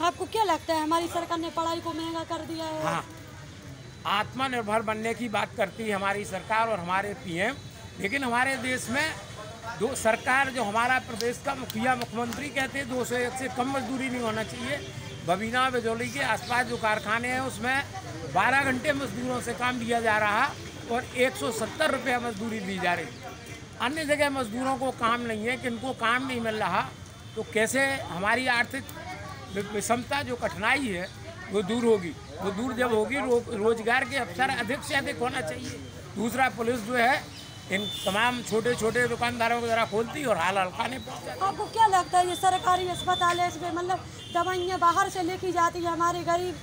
आपको क्या लगता है हमारी सरकार ने पढ़ाई को महंगा कर दिया है? हाँ, आत्मनिर्भर बनने की बात करती है हमारी सरकार और हमारे पीएम, लेकिन हमारे देश में दो सरकार जो हमारा प्रदेश का मुख्यमंत्री कहते हैं 201 से कम मजदूरी नहीं होना चाहिए। बबीना बिजौली के आसपास जो कारखाने हैं उसमें 12 घंटे मजदूरों से काम लिया जा रहा और 170 रुपये मजदूरी दी जा रही। अन्य जगह मजदूरों को काम नहीं है, किनको काम नहीं मिल रहा, तो कैसे हमारी आर्थिक विषमता जो कठिनाई है वो दूर होगी। वो दूर जब होगी रोजगार के अवसर अधिक से अधिक होना चाहिए। दूसरा, पुलिस जो है इन तमाम छोटे छोटे दुकानदारों को जरा खोलती और हाल हल्काने पहुँचती। आपको क्या लगता है ये सरकारी अस्पताल है इसमें मतलब दवाइयाँ बाहर से लेके जाती है, हमारे गरीब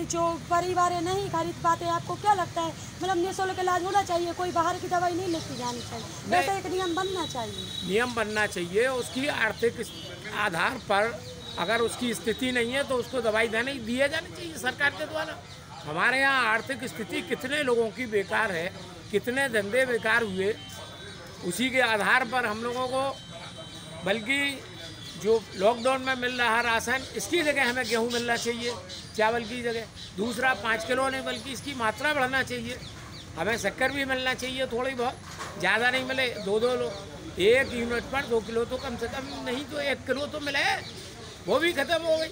जो परिवार है नहीं खरीद पाते? आपको क्या लगता है मतलब निःशुल्क इलाज होना चाहिए, कोई बाहर की दवाई नहीं लेके जानी चाहिए? ऐसा एक नियम बनना चाहिए। नियम बनना चाहिए, उसकी आर्थिक आधार पर अगर उसकी स्थिति नहीं है तो उसको दवाई देने दिए जानी चाहिए सरकार के द्वारा। हमारे यहाँ आर्थिक स्थिति कितने लोगों की बेकार है, कितने धंधे बेकार हुए, उसी के आधार पर हम लोगों को, बल्कि जो लॉकडाउन में मिल रहा राशन इसकी जगह हमें गेहूँ मिलना चाहिए चावल की जगह। दूसरा, 5 किलो नहीं बल्कि इसकी मात्रा बढ़ना चाहिए। हमें शक्कर भी मिलना चाहिए थोड़ी बहुत, ज़्यादा नहीं मिले, 2-2 लोग 1 यूनिट पर 2 किलो तो कम से कम, नहीं तो 1 किलो तो मिले, वो भी खत्म हो गई।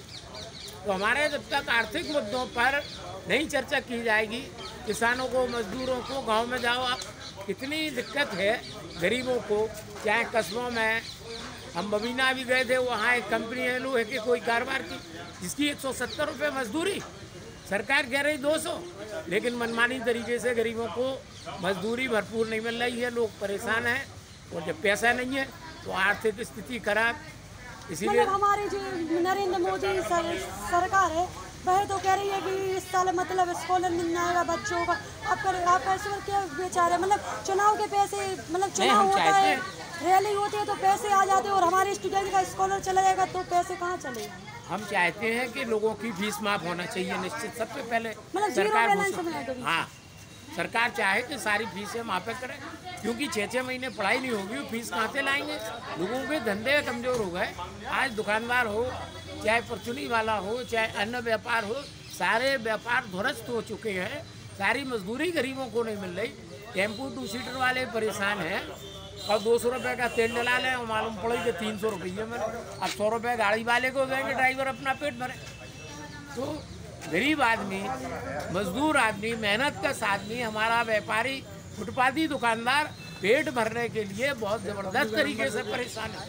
तो हमारे जब तक आर्थिक मुद्दों पर नहीं चर्चा की जाएगी, किसानों को, मजदूरों को, गांव में जाओ आप, कितनी दिक्कत है गरीबों को। चाहे कस्बों में, हम बबीना भी गए थे, वहाँ एक कंपनी है लोहे की कोई कारोबार की, जिसकी 170 रुपये मजदूरी, सरकार कह रही 200, लेकिन मनमानी तरीके से गरीबों को मजदूरी भरपूर नहीं मिल रही है, लोग परेशान हैं। और जब पैसा नहीं है तो आर्थिक स्थिति खराब। इसीलिए मतलब हमारी जो नरेंद्र मोदी सरकार है वह तो कह रही है कि इस साल मतलब स्कॉलर मिलना है बच्चों का। आपका इस वक्त क्या विचार है? मतलब चुनाव के पैसे, मतलब चुनाव होता है, रैली होती है तो पैसे आ जाते हैं और हमारे स्टूडेंट का स्कॉलर चला जाएगा तो पैसे कहाँ चलेगा? हम चाहते हैं कि लोगों की फीस माफ होना चाहिए निश्चित, सबसे पहले मतलब सरकार। हाँ, सरकार चाहे कि सारी फीसें माफे करें, क्योंकि 6-6 महीने पढ़ाई नहीं होगी, फीस कहाँ से लाएंगे? लोगों के धंधे कमज़ोर हो गए। आज दुकानदार हो, चाहे परचुनी वाला हो, चाहे अन्य व्यापार हो, सारे व्यापार ध्वस्त हो चुके हैं। सारी मजदूरी गरीबों को नहीं मिल रही। टेम्पू 2 सीटर वाले परेशान हैं और 200 रुपये का तेल डला लें और मालूम पड़े कि 300 रुपये में। अब 100 रुपये गाड़ी वाले को देंगे, ड्राइवर अपना पेट भरे। तो गरीब आदमी, मजदूर आदमी, मेहनतकश आदमी, हमारा व्यापारी, फुटपाथी दुकानदार पेट भरने के लिए बहुत ज़बरदस्त तरीके से परेशान है।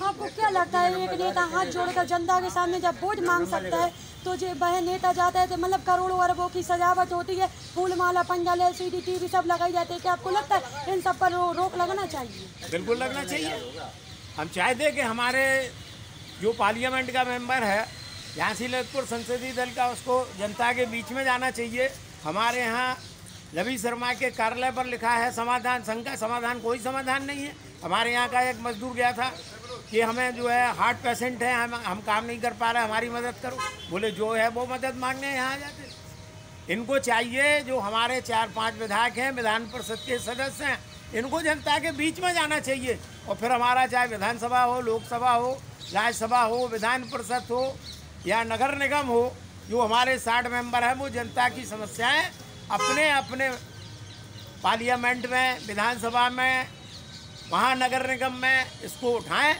आपको क्या लगता है एक नेता हाथ जोड़कर जनता के सामने जब वोट मांग सकता है तो जो वह नेता जाता है तो मतलब करोड़ों अरबों की सजावट होती है, फूल माला, पंडाल, LCD TV सब लगाई जाती है? क्या आपको लगता है इन सब पर रोक लगना चाहिए? बिल्कुल लगना चाहिए। हम चाहते हैं कि हमारे जो पार्लियामेंट का मेंबर है यहाँ ललितपुर संसदीय दल का, उसको जनता के बीच में जाना चाहिए। हमारे यहाँ रवि शर्मा के कार्यालय पर लिखा है समाधान, संघ का समाधान, कोई समाधान नहीं है। हमारे यहाँ का एक मजदूर गया था कि हमें जो है हार्ट पेशेंट है, हम काम नहीं कर पा रहे, हमारी मदद करो। बोले जो है वो मदद मांगने यहाँ आ जाते। इनको चाहिए, जो हमारे 4-5 विधायक हैं, विधान परिषद के सदस्य हैं, इनको जनता के बीच में जाना चाहिए। और फिर हमारा चाहे विधानसभा हो, लोकसभा हो, राज्यसभा हो, विधान परिषद हो या नगर निगम हो, जो हमारे 60 मेंबर हैं वो जनता की समस्याएं अपने अपने पार्लियामेंट में, विधानसभा में, महानगर निगम में इसको उठाएं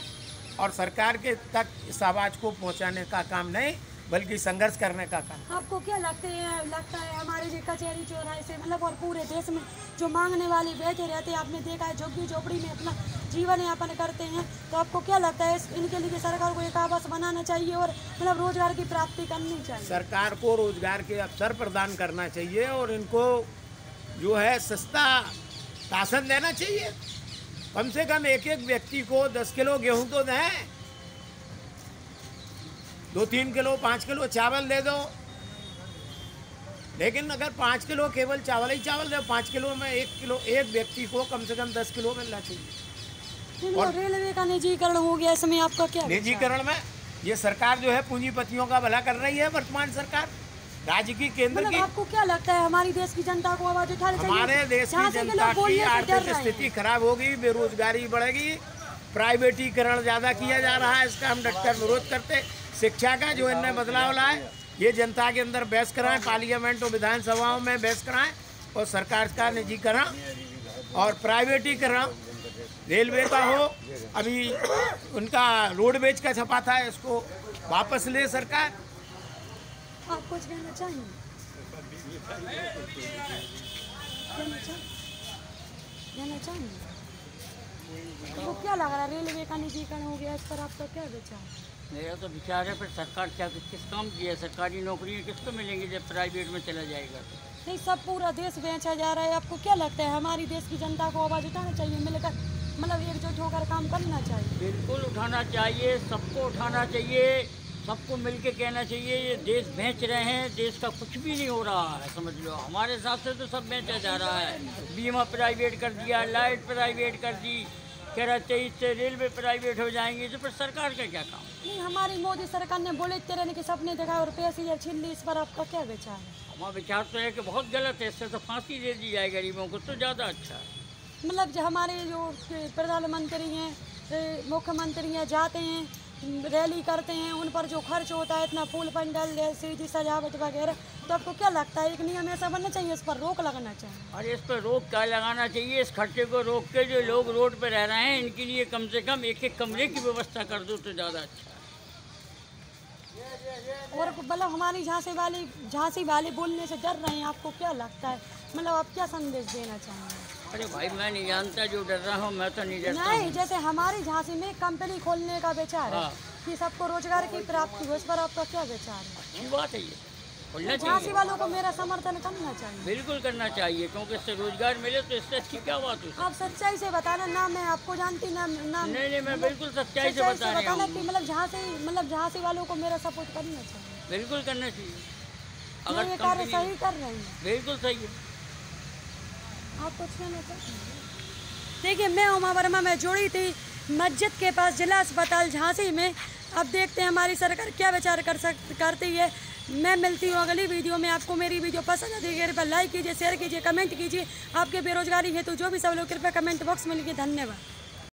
और सरकार के तक इस आवाज़ को पहुंचाने का काम नहीं बल्कि संघर्ष करने का काम। आपको क्या लगता है हमारे जो कचहरी चौराहे से मतलब और पूरे देश में जो मांगने वाले बैठे रहते हैं, आपने देखा है झुग्गी झोपड़ी में अपना जीवन यापन करते हैं, तो आपको क्या लगता है इनके लिए सरकार को एक आवास बनाना चाहिए और मतलब रोजगार की प्राप्ति करनी चाहिए? सरकार को रोजगार के अवसर प्रदान करना चाहिए और इनको जो है सस्ता राशन देना चाहिए। कम से कम एक व्यक्ति को 10 किलो गेहूँ तो दें, 2-3 किलो 5 किलो चावल दे दो। लेकिन अगर 5 किलो केवल चावल ही चावल दे, 5 किलो में 1 किलो एक व्यक्ति को कम से कम 10 किलो मिलना चाहिए। और रेलवे का निजीकरण हो गया, इसमें आपका क्या? निजीकरण में ये सरकार जो है पूंजीपतियों का भला कर रही है। वर्तमान सरकार राज्य की, केंद्र की। आपको क्या लगता है हमारी देश की जनता को आवाज उठानी चाहिए? हमारे देश की जनता की आर्थिक स्थिति खराब होगी, बेरोजगारी बढ़ेगी, प्राइवेटीकरण ज़्यादा किया जा रहा है, इसका हम डटकर विरोध करते। शिक्षा का जो इनने बदलाव लाए, ये जनता के अंदर बहस कराएं, पार्लियामेंट और विधानसभाओं में बहस कराएं और सरकार का निजीकरण और प्राइवेटीकरण रेलवे का हो। अभी उनका रोडवेज का छपा था, इसको वापस ले सरकार। आप कुछ कहना चाहेंगे? कहना चाहेंगे? तो क्या लग रहा है, रेलवे का निजीकरण हो गया, इस पर आपका क्या विचार? मेरा तो विचार है, फिर सरकार क्या किस काम की है? सरकारी नौकरी किसको मिलेंगी जब प्राइवेट में चला जाएगा? नहीं, सब पूरा देश बेचा जा रहा है। आपको क्या लगता है, हमारी देश की जनता को आवाज़ उठाना चाहिए, मिलकर मतलब एकजुट होकर काम करना चाहिए? बिल्कुल उठाना चाहिए, सबको उठाना चाहिए, सबको मिल के कहना चाहिए ये देश बेच रहे हैं, देश का कुछ भी नहीं हो रहा है, समझ लो। हमारे हिसाब से तो सब बेचा जा रहा है। बीमा प्राइवेट कर दिया, लाइट प्राइवेट कर दी, कह रहे 23 से रेलवे प्राइवेट हो जाएंगे, तो फिर सरकार का क्या काम? नहीं, हमारी मोदी सरकार ने बुलेट ट्रेन के सपने दिखाए और पैसे छीन ली, इस पर आपका क्या विचार है? हमारा विचार तो है कि बहुत गलत है, इससे तो फांसी दे दी जाए गरीबों को तो ज़्यादा अच्छा है। मतलब जो हमारे जो प्रधानमंत्री हैं, मुख्यमंत्री हैं, जाते हैं, रैली करते हैं, उन पर जो खर्च होता है, इतना फूल पंडल जैसी सजावट वगैरह, तो आपको क्या लगता है एक नियम ऐसा बनना चाहिए, इस पर रोक लगाना चाहिए? अरे इस पर रोक क्या लगाना चाहिए? इस खर्चे को रोक के जो लोग रोड पे रह रहे हैं, इनके लिए कम से कम एक एक कमरे की व्यवस्था कर दो तो ज़्यादा अच्छा है। और मतलब हमारी झांसी वाली बोलने से डर रहे हैं, आपको क्या लगता है? मतलब आप क्या संदेश देना चाहेंगे? अरे भाई, मैं नहीं जानता, जो डर रहा हूँ मैं तो नहीं डरता। नहीं, जैसे हमारी झांसी में कंपनी खोलने का विचार है कि सबको रोजगार की प्राप्ति हो, इस पर आपका क्या विचार है? अच्छी बात है, ये खोलना झांसी चाहिए, वालों को मेरा समर्थन करना चाहिए। बिल्कुल करना चाहिए, क्योंकि इससे रोजगार मिले तो इससे अच्छी क्या बात हो? आप सच्चाई से बताना, ना मैं आपको जानती ना नहीं, मैं बिल्कुल सच्चाई से बता रहा बताना हूँ। कि मतलब झांसी वालों को मेरा सपोर्ट करना चाहिए। बिल्कुल करना चाहिए, अगर ये कार्य सही कर रहे हैं, बिल्कुल सही है। आप कुछ कहना चाहेंगे? देखिए, मैं उमा वर्मा में जुड़ी थी मस्जिद के पास जिला अस्पताल झांसी में। अब देखते हैं हमारी सरकार क्या विचार करती है। मैं मिलती हूँ अगली वीडियो में। आपको मेरी वीडियो पसंद आती है कृपया लाइक कीजिए, शेयर कीजिए, कमेंट कीजिए। आपके बेरोजगारी हेतु जो भी सब लोग कृपया कमेंट बॉक्स में लिखिए। धन्यवाद।